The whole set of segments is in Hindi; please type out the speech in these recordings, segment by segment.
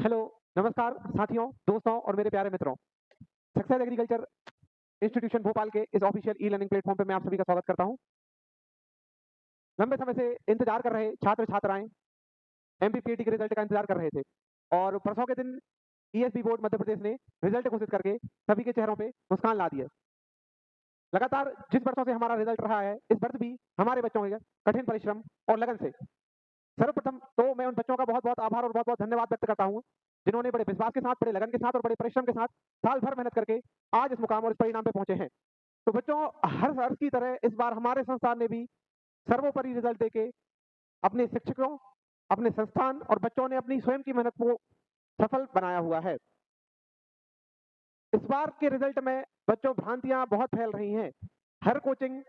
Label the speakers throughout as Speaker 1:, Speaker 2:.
Speaker 1: हेलो, नमस्कार साथियों, दोस्तों और मेरे प्यारे मित्रों। सक्सेस एग्रीकल्चर इंस्टीट्यूशन भोपाल के इस ऑफिशियल ई-लर्निंग प्लेटफॉर्म पे मैं आप सभी का स्वागत करता हूं। लंबे समय से इंतजार कर रहे छात्र-छात्राएं एमपीपीएटी के रिजल्ट का इंतजार कर रहे थे और परसों के दिन ईएसबी बोर्ड मध्य प्रदेश ने रिजल्ट घोषित करके सभी के चेहरों पे मुस्कान ला दी है। लगातार जिस वर्षों से हमारा रिजल्ट रहा है, इस वर्ष भी हमारे बच्चों के कठिन परिश्रम और लगन से सर्वप्रथम तो मैं उन बच्चों का बहुत-बहुत आभार और बहुत-बहुत धन्यवाद व्यक्त करता हूं, जिन्होंने बड़े विश्वास के साथ, बड़े लगन के साथ और बड़े परिश्रम के साथ साल भर मेहनत करके आज इस मुकाम और इस परिणाम पे पहुंचे हैं। तो बच्चों, हर वर्ष की तरह इस बार हमारे संस्थान ने भी सर्वोपरि रिजल्ट देके अपने शिक्षकों, अपने संस्थान और बच्चों ने अपनी स्वयं की मेहनत को सफल बनाया हुआ है। इस बार के रिजल्ट में बच्चों भ्रांतियां बहुत फैल रही हैं। हर कोचिंग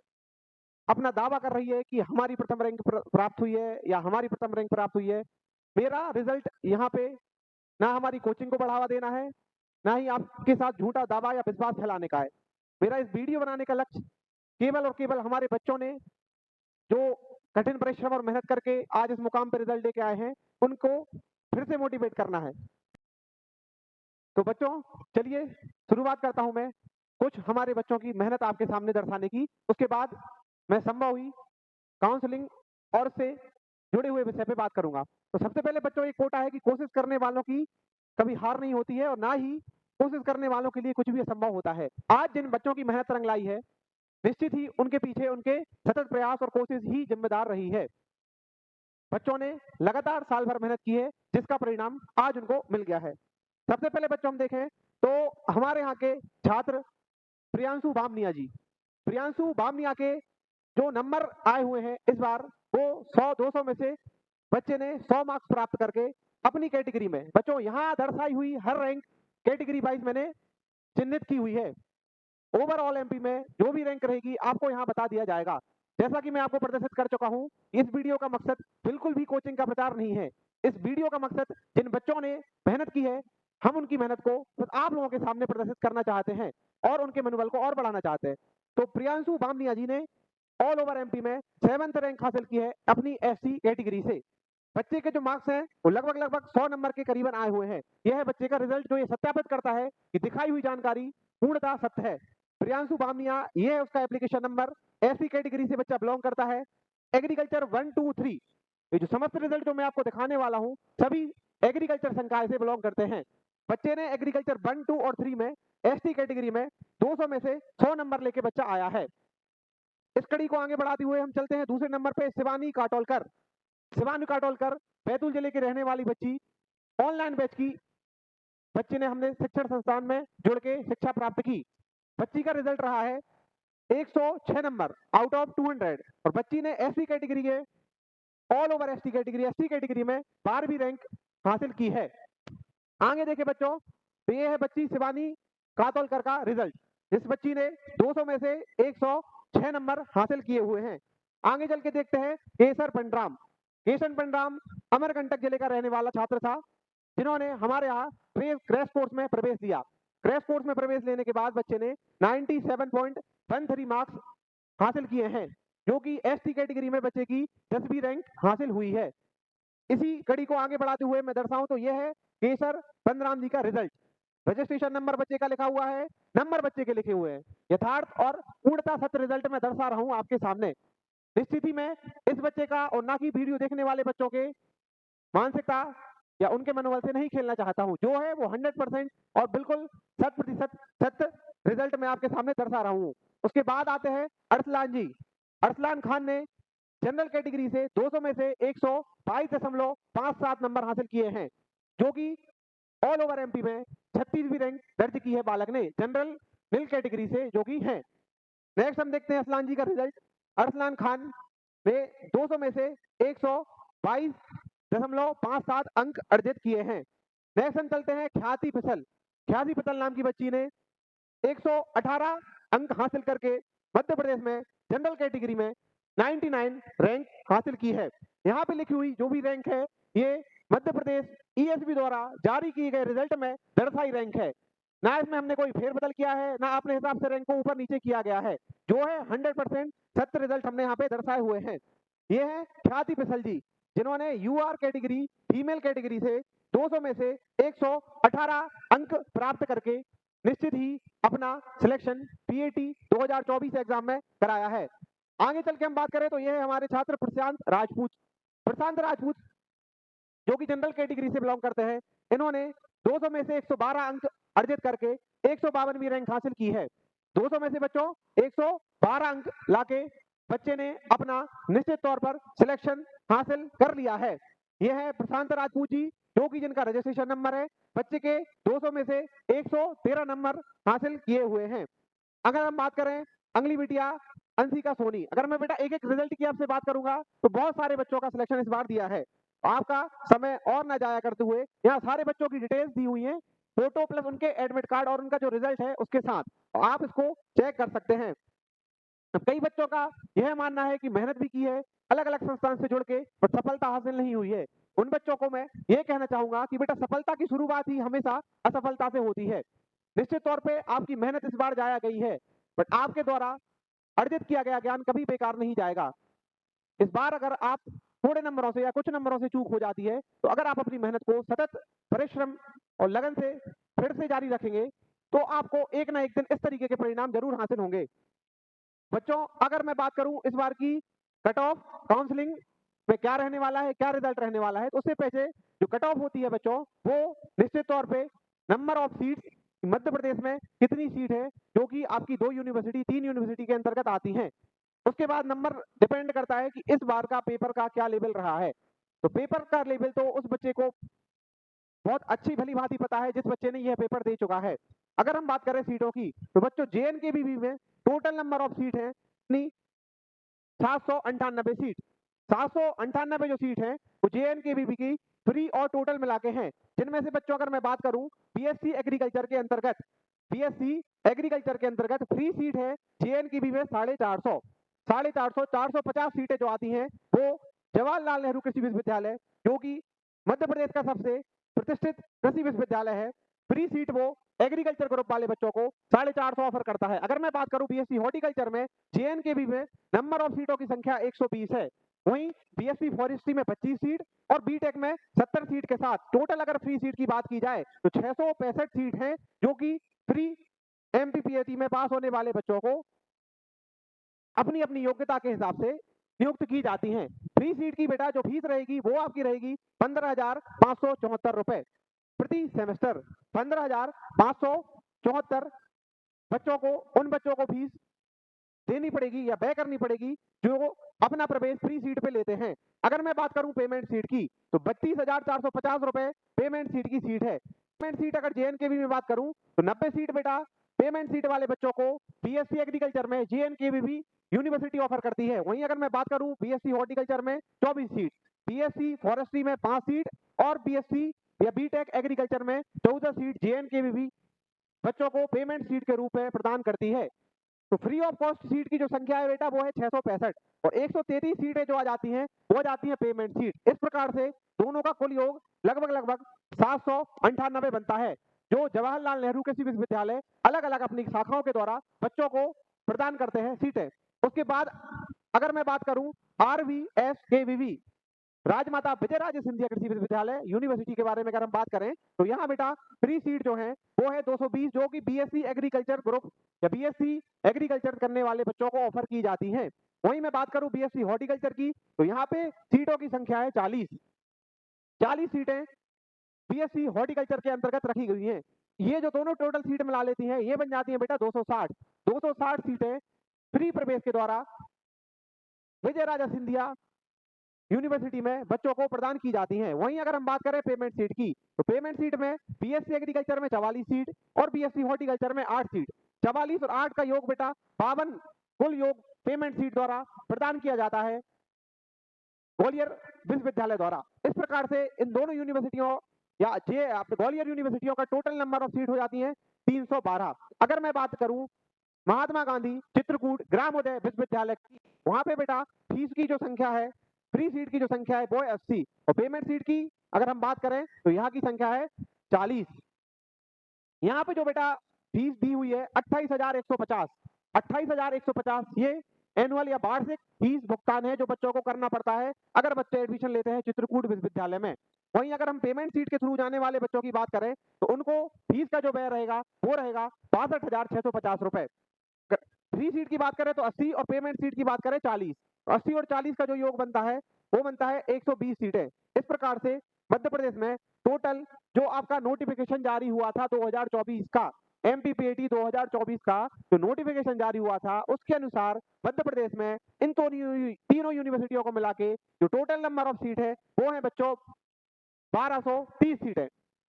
Speaker 1: अपना दावा कर रही है कि हमारी प्रथम रैंक प्राप्त हुई है या हमारी प्रथम रैंक प्राप्त हुई है। मेरा रिजल्ट यहाँ पे ना हमारी कोचिंग को बढ़ावा देना है, ना ही आपके साथ झूठा दावा या विश्वास फैलाने का है। मेरा इस वीडियो बनाने का लक्ष्य केवल और केवल हमारे बच्चों ने जो कठिन परिश्रम और मेहनत करके आज इस मुकाम पर रिजल्ट लेके आए हैं, उनको फिर से मोटिवेट करना है। तो बच्चों, चलिए शुरुआत करता हूं मैं कुछ हमारे बच्चों की मेहनत आपके सामने दर्शाने की। उसके बाद मैं संभव हुई काउंसलिंग और से जुड़े हुए विषय पे बात करूंगा। तो सबसे पहले बच्चों, एक कोटा है कि कोशिश करने वालों की कभी हार नहीं होती है और ना ही कोशिश करने वालों के लिए कुछ भी असंभव होता है। आज जिन बच्चों की मेहनत रंग लाई है, निश्चित ही उनके पीछे उनके सतत प्रयास और कोशिश ही जिम्मेदार रही है। बच्चों ने लगातार साल भर मेहनत की है, जिसका परिणाम आज उनको मिल गया है। सबसे पहले बच्चों हम देखें तो हमारे यहाँ के छात्र प्रियांशु बामनिया जी, प्रियांशु बामनिया के जो नंबर आए हुए हैं इस बार, वो 100-200 में से बच्चे ने 100 मार्क्स प्राप्त करके अपनी कैटेगरी में, बच्चों यहाँ दर्शाई हुई हर रैंक कैटेगरी वाइज मैंने चिन्हित की हुई है। ओवरऑल एमपी में जो भी रैंक रहेगी आपको यहाँ बता दिया जाएगा। जैसा कि मैं आपको प्रदर्शित कर चुका हूँ, इस वीडियो का मकसद बिल्कुल भी कोचिंग का प्रचार नहीं है। इस वीडियो का मकसद जिन बच्चों ने मेहनत की है, हम उनकी मेहनत को बस आप लोगों के सामने प्रदर्शित करना चाहते हैं और उनके मनोबल को और बढ़ाना चाहते हैं। तो प्रियांशु बामनिया जी ने ऑल ओवर एमपी में 7th रैंक हासिल की है अपनी एससी कैटेगरी से। बच्चे के जो मार्क्स हैं वो लगभग 100 नंबर के करीबन आए हुए हैं। यह है बच्चे का रिजल्ट, जो ये सत्यापित करता है कि दिखाई हुई जानकारी पूर्णतः सत्य है। प्रियांशु बामनिया, ये है उसका एप्लीकेशन नंबर। एससी कैटेगरी से बच्चा बिलोंग करता है। एग्रीकल्चर 1, 2, 3, ये जो समस्त रिजल्ट जो मैं आपको दिखाने वाला हूँ, सभी एग्रीकल्चर संकाय से बिलोंग करते हैं। बच्चे ने एग्रीकल्चर 1, 2 और 3 में एसटी कैटेगरी में 200 में से 100 नंबर लेके बच्चा आया है। इस कड़ी को आगे बढ़ाते हुए हम चलते हैं दूसरे नंबर पे शिवानी काटोलकर। शिवानी काटोलकर बैतूल जिले की रहने वाली बच्ची, ऑनलाइन बैच की बच्ची ने हमने शिक्षण संस्थान में जुड़ के शिक्षा प्राप्त की। बच्ची का रिजल्ट रहा है 106 नंबर आउट ऑफ 200 और बच्ची ने एससी कैटेगरी के ऑल ओवर एसटी कैटेगरी में 12वीं रैंक हासिल की है। आगे देखे बच्चों, तो ये है बच्ची शिवानी कातोलकर का रिजल्ट। इस बच्ची ने 200 में से 106 नंबर हासिल किए हुए हैं। आगे चल के देखते हैं केसर पंडराम। केसर पंडराम अमरकंटक जिले का रहने वाला छात्र था, जिन्होंने हमारे यहाँ क्रैश कोर्स में प्रवेश दिया। क्रैश कोर्स में प्रवेश लेने के बाद बच्चे ने 97.13 मार्क्स हासिल किए हैं, जो कि एसटी कैटेगरी में बच्चे की 10वीं रैंक हासिल हुई है। इसी कड़ी को आगे बढ़ाते हुए मैं दर्शाऊं तो यह है केसर पंडराम जी का रिजल्ट। रजिस्ट्रेशन नंबर बच्चे का लिखा हुआ है, नंबर बच्चे के लिखे हुए हैं। यथार्थ और पूर्णता सत्य रिजल्ट में दर्शा रहा हूं आपके सामने। निश्चित ही मैं इस बच्चे का और ना कि वीडियो देखने वाले बच्चों के मानसिकता या उनके मनोबल से नहीं खेलना चाहता हूं। जो है वो 100% और बिल्कुल 100% सत्य रिजल्ट मैं आपके सामने दर्शा रहा हूं। उसके बाद आते हैं अरसलान जी। अरसलान खान ने जनरल कैटेगरी से 200 में से 122.57 नंबर हासिल किए हैं, जो कि ऑल ओवर एमपी में 36वीं रैंक दर्ज की है बालक ने जनरल नील कैटेगरी से, जो कि है। नेक्स्ट हम देखते हैं अरसलान जी का रिजल्ट। अरसलान खान ने 200 में से 122.57 अंक अर्जित किए हैं। नेक्स्ट हम चलते हैं ख्याति फिसल। ख्याति फिसल नाम की बच्ची ने 118 अंक हासिल करके मध्य प्रदेश में जनरल कैटेगरी में 99 रैंक हासिल की है। यहाँ पे लिखी हुई जो भी रैंक है, ये मध्य प्रदेश ईएसबी द्वारा जारी किए गए रिजल्ट में दर्शाई रैंक है। ना इसमें हमने कोई फेरबदल किया है, ना अपने हिसाब से रैंक को ऊपर नीचे किया गया है। जो है 100% सत्य रिजल्ट हमने यहाँ पे दर्शाए हुए हैं। ये है ख्याति फिसल जी। जिन्होंने यूआर कैटेगरी फीमेल कैटेगरी से 200 में से 118 अंक प्राप्त करके निश्चित ही अपना सिलेक्शन पीएटी 2024 एग्जाम में कराया है। आगे चल के हम बात करें तो यह है हमारे छात्र प्रशांत राजपूत। प्रशांत राजपूत जो कि जनरल कैटेगरी से बिलोंग करते हैं, इन्होंने 200 में से 112 अंक अर्जित करके 152वीं रैंक हासिल की है। 200 में से बच्चों 112 अंक लाके बच्चे ने अपना निश्चित तौर पर सिलेक्शन हासिल कर लिया है। यह है प्रशांत राजपूत जी, जो कि जिनका रजिस्ट्रेशन नंबर है। बच्चे के 200 में से 113 नंबर हासिल किए हुए हैं। अगर हम बात करें अगली बिटिया अंशिका सोनी, अगर मैं बेटा एक एक रिजल्ट की आपसे बात करूंगा तो बहुत सारे बच्चों का सिलेक्शन इस बार दिया है। आपका समय और ना जाया करते हुए यहाँ सारे बच्चों की डिटेल्स दी हुई है, फोटो प्लस उनके एडमिट कार्ड और उनका जो रिजल्ट है उसके साथ, आप इसको चेक कर सकते हैं। कई बच्चों का यह मानना है कि मेहनत भी की है अलग अलग संस्थान से जुड़ के, पर सफलता हासिल नहीं हुई है। उन बच्चों को मैं ये कहना चाहूंगा कि बेटा सफलता की शुरुआत ही हमेशा असफलता से होती है। निश्चित तौर पे आपकी मेहनत इस बार जाया गई है, बट आपके द्वारा अर्जित किया गया ज्ञान कभी बेकार नहीं जाएगा। इस बार अगर आप थोड़े नंबरों से या कुछ नंबरों से चूक हो जाती है, तो अगर आप अपनी मेहनत को सतत परिश्रम और लगन से फिर से जारी रखेंगे तो आपको एक ना एक दिन इस तरीके के परिणाम जरूर हासिल होंगे। बच्चों अगर मैं बात करूं इस बार की कट ऑफ काउंसलिंग में क्या रहने वाला है, क्या रिजल्ट रहने वाला है, तो उससे पहले जो कट ऑफ होती है बच्चों, वो निश्चित तौर पे number of seats, Madhya Pradesh में कितनी सीट है जो कि आपकी 2 यूनिवर्सिटी 3 यूनिवर्सिटी के अंतर्गत आती हैं, उसके बाद नंबर डिपेंड करता है कि इस बार का पेपर का क्या लेवल रहा है। तो पेपर का लेवल तो उस बच्चे को बहुत अच्छी भली भांति पता है जिस बच्चे ने यह पेपर दे चुका है। अगर हम बात करें सीटों की तो बच्चों जेएनकेवीबी में टोटल नंबर ऑफ सीट है 798 सीट। 798 जो सीट है वो जेएनकेवीबी की फ्री और टोटल मिला के हैं, जिनमें से बच्चों अगर मैं बात करूं बीएससी एग्रीकल्चर के अंतर्गत, बीएससी एग्रीकल्चर के अंतर्गत फ्री सीट है जेएनकेवी में 450, 450 सीटें जो आती हैं वो जवाहरलाल नेहरू कृषि विश्वविद्यालय, जो कि मध्य प्रदेश का सबसे प्रतिष्ठित कृषि विश्वविद्यालय है, फ्री सीट वो एग्रीकल्चर ग्रुप वाले बच्चों को 450 ऑफर करता है। अगर मैं बात करूं बीएससी हॉर्टिकल्चर में जेएनकेवी में नंबर ऑफ सीटों की संख्या 120 है, वहीं बीएससी फॉरेस्ट्री में 25 सीट और बीटेक में 70 सीट के साथ टोटल अगर फ्री सीट की बात की जाए तो 665 सीट है, जो कि फ्री एमपीपीएटी में पास होने वाले बच्चों को अपनी अपनी योग्यता के हिसाब से नियुक्त की जाती हैं। फ्री सीट की बेटा जो फीस रहेगी वो आपकी रहेगी 15,574 रुपए प्रति सेमेस्टर। 15,574 बच्चों को, उन बच्चों को फीस देनी पड़ेगी या व्यय करनी पड़ेगी जो अपना प्रवेश फ्री सीट पे लेते हैं। अगर मैं बात करूं पेमेंट सीट की तो 32,450 रुपए पेमेंट सीट की सीट है। पेमेंट सीट अगर जेएनकेवी में बात करूं तो 90 सीट बेटा पेमेंट सीट वाले बच्चों को बीएससी एग्रीकल्चर में जेएनकेवी यूनिवर्सिटी ऑफर करती है। वहीं अगर मैं बात करूं बीएससी हॉर्टिकल्चर में 24 सीट, बीएससी फॉरेस्ट्री में 5 सीट और बीएससी या बीटेक एग्रीकल्चर में 14 सीट जेएनकेवी बच्चों को पेमेंट सीट के रूप में प्रदान करती है। तो फ्री ऑफ कॉस्ट सीट की जो संख्या है बेटा वो है 665 और 133 सीटें जो आ जाती हैं वो आ जाती है पेमेंट सीट। इस प्रकार से दोनों का कुल योग लगभग 798 बनता है, जो जवाहरलाल नेहरू कृषि विश्वविद्यालय अलग अलग अपनी शाखाओं के द्वारा बच्चों को प्रदान करते हैं सीटें। उसके बाद अगर मैं बात करूं RVSKVV राजमाता विजयराजे सिंधिया कृषि विश्वविद्यालय यूनिवर्सिटी के बारे में अगर हम बात करें तो यहाँ बेटा फ्री सीट जो है वो है 220, जो कि बीएससी एग्रीकल्चर ग्रुप या बीएससी एग्रीकल्चर करने वाले बच्चों को ऑफर की जाती हैं। वहीं मैं बात करूं बीएससी हॉर्टिकल्चर की तो यहाँ पे सीटों की संख्या है 40 सीटें बीएससी हॉर्टिकल्चर के अंतर्गत रखी गई हैं। ये जो दोनों टोटल सीट मिला लेती हैं ये बन जाती है बेटा 260 सीटें फ्री प्रवेश के द्वारा विजयराजा सिंधिया यूनिवर्सिटी में बच्चों को प्रदान की जाती हैं। वहीं अगर हम बात करें पेमेंट सीट की तो पेमेंट सीट में बीएससी एग्रीकल्चर में 44 सीट और बीएससी हॉर्टिकल्चर में 8 सीट, 44 और 8 का योग बेटा 52 कुल योग पेमेंट सीट द्वारा प्रदान किया जाता है ग्वालियर विश्वविद्यालय द्वारा। इस प्रकार से इन दोनों यूनिवर्सिटियों या ग्वालियर यूनिवर्सिटियों का टोटल नंबर ऑफ सीट हो जाती है 312। अगर मैं बात करूं महात्मा गांधी चित्रकूट ग्रामोदय विश्वविद्यालय की, वहां पे बेटा फीस की जो संख्या है, फ्री सीट की जो संख्या है वो है 80 और पेमेंट सीट की अगर हम बात करें तो यहाँ की संख्या है 40। यहाँ पे जो बेटा फीस दी हुई है 28,150, 28,150 ये एनुअल या वार्षिक फीस भुगतान है जो बच्चों को करना पड़ता है अगर बच्चे एडमिशन लेते हैं चित्रकूट विश्वविद्यालय में। वहीं अगर हम पेमेंट सीट के थ्रू जाने वाले बच्चों की बात करें तो उनको फीस का जो व्यय रहेगा वो रहेगा 62,650 रुपए। फ्री सीट की बात करें तो 80 और पेमेंट सीट की बात करें 40। 80 और 40 का जो योग बनता है वो बनता है 120 सीटें। इस प्रकार से मध्य प्रदेश में टोटल जो आपका नोटिफिकेशन जारी हुआ था 2024 का, एमपीपीएटी 2024 का जो नोटिफिकेशन जारी हुआ था उसके अनुसार मध्य प्रदेश में इन तीनों यूनिवर्सिटियों को मिला के जो टोटल नंबर ऑफ सीट है वो है बच्चों 1230 सीटें।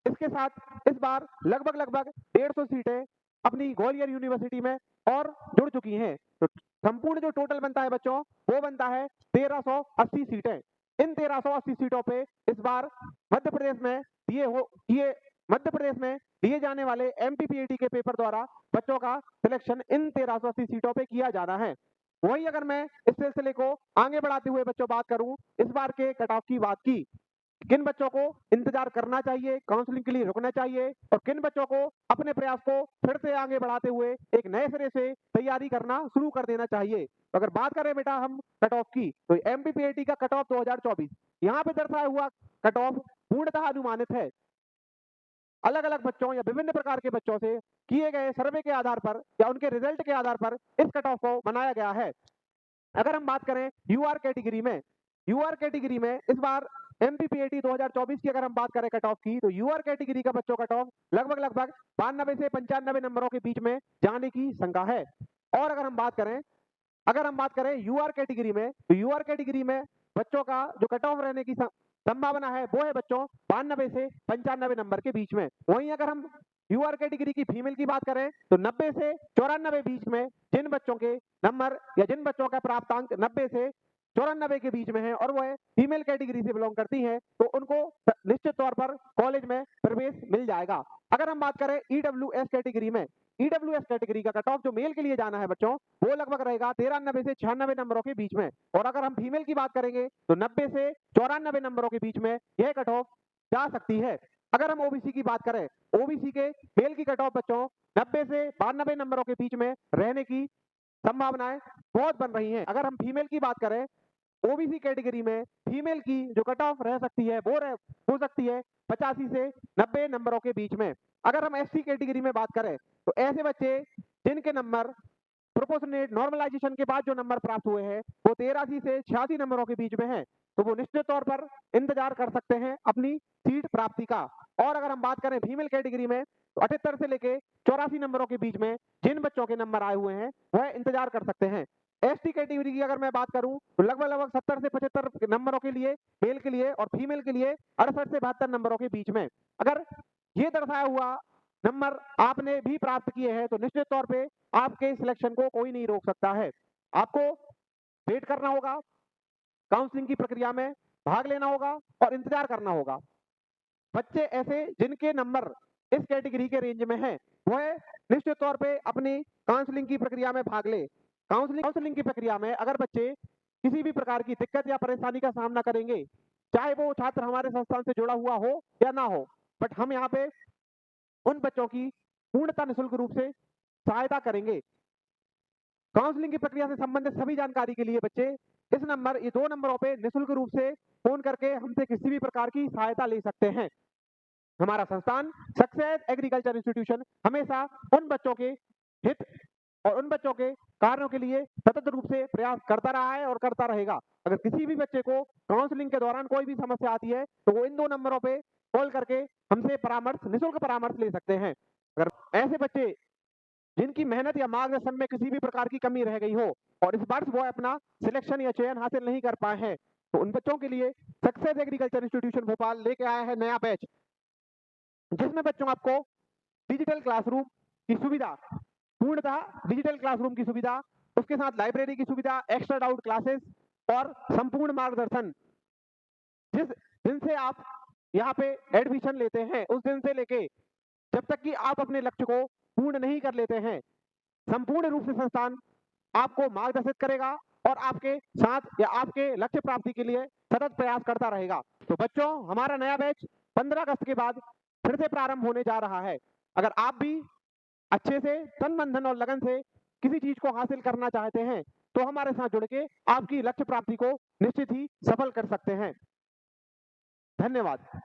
Speaker 1: इसके साथ इस बार लगभग 150 सीटें अपनी ग्वालियर यूनिवर्सिटी में और जुड़ चुकी हैं। तो संपूर्ण जो टोटल बनता है बच्चों वो बनता है 1380 सीटें। इन 1380 सीटों पे इस बार मध्य प्रदेश में दिए जाने वाले एमपीपीएटी के पेपर द्वारा बच्चों का सिलेक्शन इन 1380 सीटों पे किया जाना है। वही अगर मैं इस सिलसिले को आगे बढ़ाते हुए बच्चों बात करूं इस बार के कट ऑफ की बात की, किन बच्चों को इंतजार करना चाहिए, काउंसलिंग के लिए रुकना चाहिए और किन बच्चों को अपने प्रयास को फिर से आगे बढ़ाते हुए एक नए सिरे से तैयारी करना शुरू कर देना चाहिए। तो अगर बात करें बेटा हम कट ऑफ की तो एमपीपीएटी का कट ऑफ 2024 यहाँ पे दर्शाया हुआ कट ऑफ पूर्णतः अनुमानित है। अलग अलग बच्चों या विभिन्न प्रकार के बच्चों से किए गए सर्वे के आधार पर या उनके रिजल्ट के आधार पर इस कट ऑफ को बनाया गया है। अगर हम बात करें यूआर कैटेगरी में इस बार एमपीपीएटी 2024 की अगर हम बात करें कट ऑफ की तो यूआर कैटेगरी का बच्चों कट ऑफ लगभग 92 से 95 नंबरों के बीच में जाने की शंका है। और अगर हम बात करें यूआर कैटेगरी में तो यूआर कैटेगरी में बच्चों का जो कट ऑफ रहने की संभावना है वो है बच्चों 92 से 95 नंबर के बीच में। वहीं अगर हम यूआर कैटेगरी की फीमेल की बात करें तो 90 से 94 बीच में जिन बच्चों के नंबर या जिन बच्चों का प्राप्तांक 90 से 94 के बीच में है और वह फीमेल कैटेगरी से बिलोंग करती है तो उनको निश्चित तौर पर कॉलेज में प्रवेश मिल जाएगा। अगर हम बात करें ईडब्ल्यूएस कैटेगरी का कट ऑफ जो मेल के लिए जाना है बच्चों वो लगभग रहेगा 93 से 96 नंबरों के बीच में। और अगर हम फीमेल की बात करेंगे तो 90 से 94 नंबरों के बीच में यह कट ऑफ जा सकती है। अगर हम ओबीसी की बात करें ओबीसी के मेल की कट ऑफ बच्चों 90 से 92 नंबरों के बीच में रहने की संभावनाएं बहुत बन रही हैं। अगर हम फीमेल की बात करें ओबीसी कैटेगरी में फीमेल की जो कट ऑफ रह सकती है वो हो सकती है 85 से 90 नंबरों के बीच में। अगर हम एससी कैटेगरी में बात करें तो ऐसे बच्चे जिनके नंबर प्रोपोर्शनेट नॉर्मलाइजेशन के बाद जो नंबर प्राप्त हुए हैं वो 83 से 86 नंबरों के बीच में है तो वो निश्चित तौर पर इंतजार कर सकते हैं अपनी सीट प्राप्ति का। और अगर हम बात करें फीमेल कैटेगरी में तो 78 से लेके 84 नंबरों के बीच में जिन बच्चों के नंबर आए हुए हैं वह इंतजार कर सकते हैं। एसटी कैटेगरी की अगर मैं बात करूं तो लगभग 70 से 75 नंबरों के लिए मेल के लिए और फीमेल के लिए 68 से 72 नंबरों के बीच में। अगर ये दर्शाया हुआ नंबर आपने भी प्राप्त किए हैं तो निश्चित तौर पे आपके सिलेक्शन को कोई नहीं रोक सकता है। आपको वेट करना होगा, काउंसलिंग की प्रक्रिया में भाग लेना होगा और इंतजार करना होगा। बच्चे ऐसे जिनके नंबर इस कैटेगरी के रेंज में हैं वह निश्चित तौर पे अपनी काउंसलिंग की प्रक्रिया में भाग ले। काउंसलिंग की प्रक्रिया में अगर बच्चे किसी भी प्रकार की दिक्कत या परेशानी का सामना करेंगे चाहे वो छात्र हमारे संस्थान से जुड़ा हुआ हो या ना हो, बट हम यहाँ पे उन बच्चों की पूर्णतः निःशुल्क रूप से सहायता करेंगे। काउंसलिंग की प्रक्रिया से संबंधित सभी जानकारी के लिए बच्चे ये 2 नंबरों पे निःशुल्क रूप से फोन करके हमसे किसी भी प्रकार की सहायता ले सकते हैं। हमारा संस्थान सक्सेस एग्रीकल्चर इंस्टीट्यूशन हमेशा उन बच्चों के हित और उन बच्चों के कार्यों के लिए सतत रूप से प्रयास करता रहा है और करता रहेगा। अगर किसी भी बच्चे को काउंसलिंग के दौरान कोई भी समस्या आती है तो वो इन 2 नंबरों पे कॉल करके हमसे निःशुल्क परामर्श ले सकते हैं। अगर ऐसे बच्चे जिनकी मेहनत या मार्गदर्शन में किसी भी प्रकार की कमी रह गई हो और इस वर्ष वो अपना सिलेक्शन या चयन हासिल नहीं कर पाए हैं तो उन बच्चों के लिए सक्सेस एग्रीकल्चर इंस्टीट्यूशन भोपाल लेके आया है नया बैच जिसमें बच्चों आपको डिजिटल क्लासरूम की सुविधा, पूर्णतः डिजिटल क्लासरूम की सुविधा, उसके साथ लाइब्रेरी की सुविधा, एक्स्ट्रा डाउट क्लासेस और संपूर्ण मार्गदर्शन। जिस दिन से आप यहाँ पे एडमिशन लेते हैं उस दिन से लेके जब तक कि आप अपने लक्ष्य को पूर्ण नहीं कर लेते हैं संपूर्ण रूप से संस्थान आपको मार्गदर्शित करेगा और आपके साथ या आपके लक्ष्य प्राप्ति के लिए सतत प्रयास करता रहेगा। तो बच्चों हमारा नया बैच 15 अगस्त के बाद फिर से प्रारंभ होने जा रहा है। अगर आप भी अच्छे से तन मन धन और लगन से किसी चीज को हासिल करना चाहते हैं तो हमारे साथ जुड़ के आपकी लक्ष्य प्राप्ति को निश्चित ही सफल कर सकते हैं। धन्यवाद।